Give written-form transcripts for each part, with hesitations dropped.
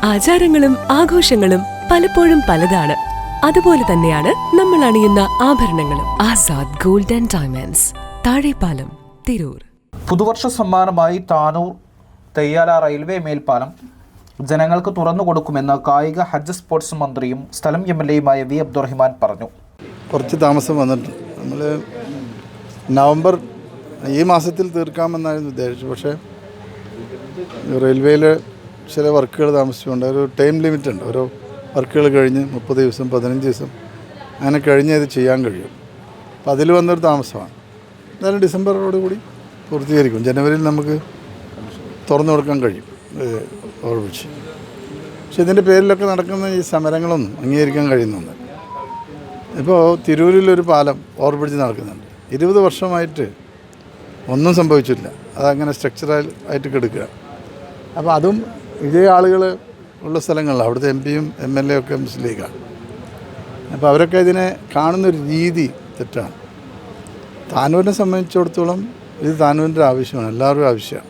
ആചാരങ്ങളും ആഘോഷങ്ങളും പലപ്പോഴും പലതാണ്. അതുപോലെ തന്നെയാണ് നമ്മൾ അണിയുന്ന ആഭരണങ്ങളും. Azad gold and diamonds, Thazhepalam, Tirur. പുതുവർഷ സമ്മാനമായി താനൂർ തെയ്യാല റെയിൽവേ മേൽപ്പാലം ജനങ്ങൾക്ക് തുറന്നു കൊടുക്കുമെന്ന് കായിക ഹജ്ജ് സ്പോർട്സ് മന്ത്രിയും സ്ഥലം MLAയുമായ വി അബ്ദുറഹിമാൻ പറഞ്ഞു. കുറച്ച് താമസം വന്നിട്ടുണ്ട്. നമ്മൾ നവംബർ ഈ മാസത്തിൽ തീർക്കാമെന്നായിരുന്നു ഉദ്ദേശിച്ചത്. പക്ഷേ റെയിൽവേയിൽ ചില വർക്കുകൾ താമസിച്ചുകൊണ്ട് ഒരു ടൈം ലിമിറ്റ് ഉണ്ട്. ഓരോ വർക്കുകൾ കഴിഞ്ഞ് 30 ദിവസം 15 ദിവസം അങ്ങനെ കഴിഞ്ഞ് ഇത് ചെയ്യാൻ കഴിയും. അപ്പം അതിൽ വന്നൊരു താമസമാണ്. എന്തായാലും ഡിസംബറോടുകൂടി പൂർത്തീകരിക്കും. ജനുവരിയിൽ നമുക്ക് തുറന്നു കൊടുക്കാൻ കഴിയും ഓർമ്മിച്ച്. പക്ഷെ ഇതിൻ്റെ പേരിലൊക്കെ നടക്കുന്ന ഈ സമരങ്ങളൊന്നും അംഗീകരിക്കാൻ കഴിയുന്നുണ്ട്. ഇപ്പോൾ തിരൂരിലൊരു പാലം ഓവർബ്രിഡ്ജ് നടക്കുന്നുണ്ട്. 20 വർഷമായിട്ട് ഒന്നും സംഭവിച്ചിട്ടില്ല. അതങ്ങനെ സ്ട്രക്ചറൽ ആയിട്ട് കിടക്കുക. അപ്പോൾ അതും ഇതേ ആളുകൾ ഉള്ള സ്ഥലങ്ങളിലാണ്. അവിടുത്തെ MPയും MLA ഒക്കെ മുസ്ലിം ലീഗാണ്. അപ്പോൾ അവരൊക്കെ ഇതിനെ കാണുന്നൊരു രീതി തെറ്റാണ്. താനൂരിനെ സംബന്ധിച്ചിടത്തോളം ഇത് താനൂരിൻ്റെ ആവശ്യമാണ്, എല്ലാവരും ആവശ്യമാണ്.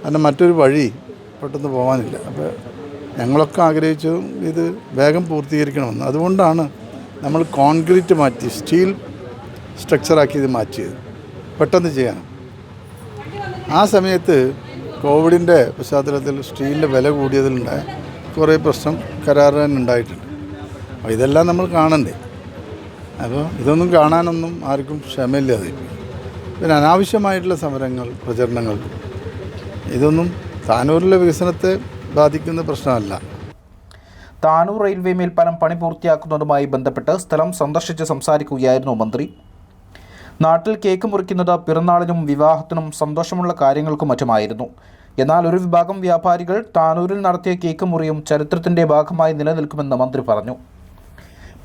കാരണം മറ്റൊരു വഴി പെട്ടെന്ന് പോകാനില്ല. അപ്പോൾ ഞങ്ങളൊക്കെ ആഗ്രഹിച്ചതും ഇത് വേഗം പൂർത്തീകരിക്കണമെന്ന്. അതുകൊണ്ടാണ് നമ്മൾ കോൺക്രീറ്റ് മാറ്റി സ്റ്റീൽ സ്ട്രക്ചറാക്കി ഇത് മാറ്റിയത്, പെട്ടെന്ന് ചെയ്യാൻ. ആ സമയത്ത് കോവിഡിൻ്റെ പശ്ചാത്തലത്തിൽ സ്റ്റീലിൻ്റെ വില കൂടിയതിലുണ്ടായ കുറേ പ്രശ്നം കരാറുകാരനുണ്ടായിട്ടുണ്ട്. അപ്പോൾ ഇതെല്ലാം നമ്മൾ കാണണ്ടേ. അപ്പോൾ ഇതൊന്നും കാണാനൊന്നും ആർക്കും ക്ഷമയില്ലാതെ. പിന്നെ അനാവശ്യമായിട്ടുള്ള സമരങ്ങൾ, പ്രചരണങ്ങൾ, ഇതൊന്നും താനൂരിലെ വികസനത്തെ ബാധിക്കുന്ന പ്രശ്നമല്ല. താനൂർ റെയിൽവേ മേൽപ്പാലം പണി പൂർത്തിയാക്കുന്നതുമായി ബന്ധപ്പെട്ട് സ്ഥലം സന്ദർശിച്ച് സംസാരിക്കുകയായിരുന്നു മന്ത്രി. നാട്ടിൽ കേക്ക് മുറിക്കുന്നത് പിറന്നാളിനും വിവാഹത്തിനും സന്തോഷമുള്ള കാര്യങ്ങൾക്കും മറ്റുമായിരുന്നു. എന്നാൽ ഒരു വിഭാഗം വ്യാപാരികൾ താനൂരിൽ നടത്തിയ കേക്ക് മുറിയും ചരിത്രത്തിൻ്റെ ഭാഗമായി നിലനിൽക്കുമെന്ന് മന്ത്രി പറഞ്ഞു.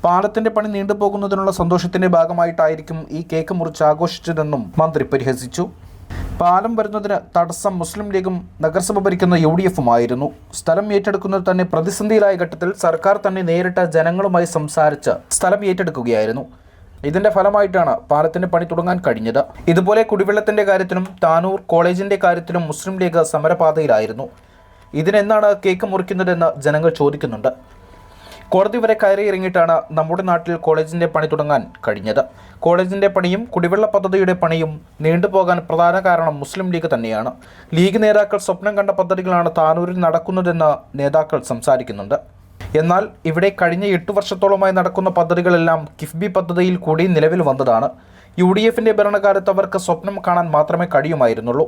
പാലത്തിൻ്റെ പണി നീണ്ടുപോകുന്നതിനുള്ള സന്തോഷത്തിൻ്റെ ഭാഗമായിട്ടായിരിക്കും ഈ കേക്ക് മുറിച്ച് ആഘോഷിച്ചതെന്നും മന്ത്രി പരിഹസിച്ചു. പാലം വരുന്നതിന് തടസ്സം മുസ്ലിം ലീഗും നഗരസഭ ഭരിക്കുന്ന UDFുമായിരുന്നു. സ്ഥലം ഏറ്റെടുക്കുന്നത് തന്നെ പ്രതിസന്ധിയിലായ ഘട്ടത്തിൽ സർക്കാർ തന്നെ നേരിട്ട് ജനങ്ങളുമായി സംസാരിച്ച് സ്ഥലം ഏറ്റെടുക്കുകയായിരുന്നു. ഇതിന്റെ ഫലമായിട്ടാണ് പാലത്തിന്റെ പണി തുടങ്ങാൻ കഴിഞ്ഞത്. ഇതുപോലെ കുടിവെള്ളത്തിന്റെ കാര്യത്തിലും താനൂർ കോളേജിന്റെ കാര്യത്തിലും മുസ്ലിം ലീഗ് സമരപാതയിലായിരുന്നു. ഇതിനെന്നാണ് കേക്ക് മുറിക്കുന്നതെന്ന് ജനങ്ങൾ ചോദിക്കുന്നുണ്ട്. കോടതി വരെ കയറിയിറങ്ങിയിട്ടാണ് നമ്മുടെ നാട്ടിൽ കോളേജിന്റെ പണി തുടങ്ങാൻ കഴിഞ്ഞത്. കോളേജിന്റെ പണിയും കുടിവെള്ള പദ്ധതിയുടെ പണിയും നീണ്ടുപോകാൻ പ്രധാന കാരണം മുസ്ലിം ലീഗ് തന്നെയാണ്. ലീഗ് നേതാക്കൾ സ്വപ്നം കണ്ട പദ്ധതികളാണ് താനൂരിൽ നടക്കുന്നതെന്ന് നേതാക്കൾ സംസാരിക്കുന്നുണ്ട്. എന്നാൽ ഇവിടെ കഴിഞ്ഞ 8 വർഷത്തോളമായി നടക്കുന്ന പദ്ധതികളെല്ലാം കിഫ്ബി പദ്ധതിയിൽ കൂടി നിലവിൽ വന്നതാണ്. UDFിൻ്റെ ഭരണകാലത്ത് അവർക്ക് സ്വപ്നം കാണാൻ മാത്രമേ കഴിയുമായിരുന്നുള്ളൂ.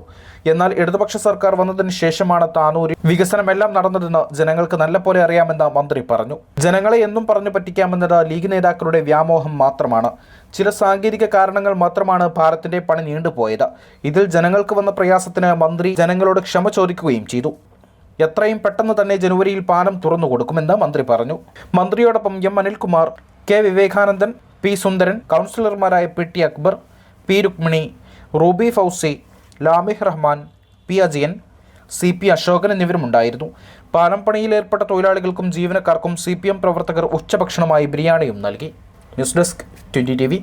എന്നാൽ ഇടതുപക്ഷ സർക്കാർ വന്നതിന് ശേഷമാണ് താനൂരിൽ വികസനമെല്ലാം നടന്നതെന്ന് ജനങ്ങൾക്ക് നല്ലപോലെ അറിയാമെന്ന് മന്ത്രി പറഞ്ഞു. ജനങ്ങളെ എന്നും പറഞ്ഞു പറ്റിക്കാമെന്നത് ലീഗ് നേതാക്കളുടെ വ്യാമോഹം മാത്രമാണ്. ചില സാങ്കേതിക കാരണങ്ങൾ മാത്രമാണ് പാലത്തിന്റെ പണി നീണ്ടുപോയത്. ഇതിൽ ജനങ്ങൾക്ക് വന്ന പ്രയാസത്തിന് മന്ത്രി ജനങ്ങളോട് ക്ഷമ ചോദിക്കുകയും ചെയ്തു. എത്രയും പെട്ടെന്ന് തന്നെ ജനുവരിയിൽ പാലം തുറന്നു കൊടുക്കുമെന്ന് മന്ത്രി പറഞ്ഞു. മന്ത്രിയോടൊപ്പം M. അനിൽകുമാർ, K. വിവേകാനന്ദൻ, P. സുന്ദരൻ, കൗൺസിലർമാരായ PT Akbar, P. Rukmini, Ruby Fousi, Lamih Rahman, P. Ajayan, CP Ashokan എന്നിവരുമുണ്ടായിരുന്നു. പാലം പണിയിൽ ഏർപ്പെട്ട തൊഴിലാളികൾക്കും ജീവനക്കാർക്കും CPM പ്രവർത്തകർ ഉച്ചഭക്ഷണമായി ബിരിയാണിയും നൽകി. News desk 20 TV.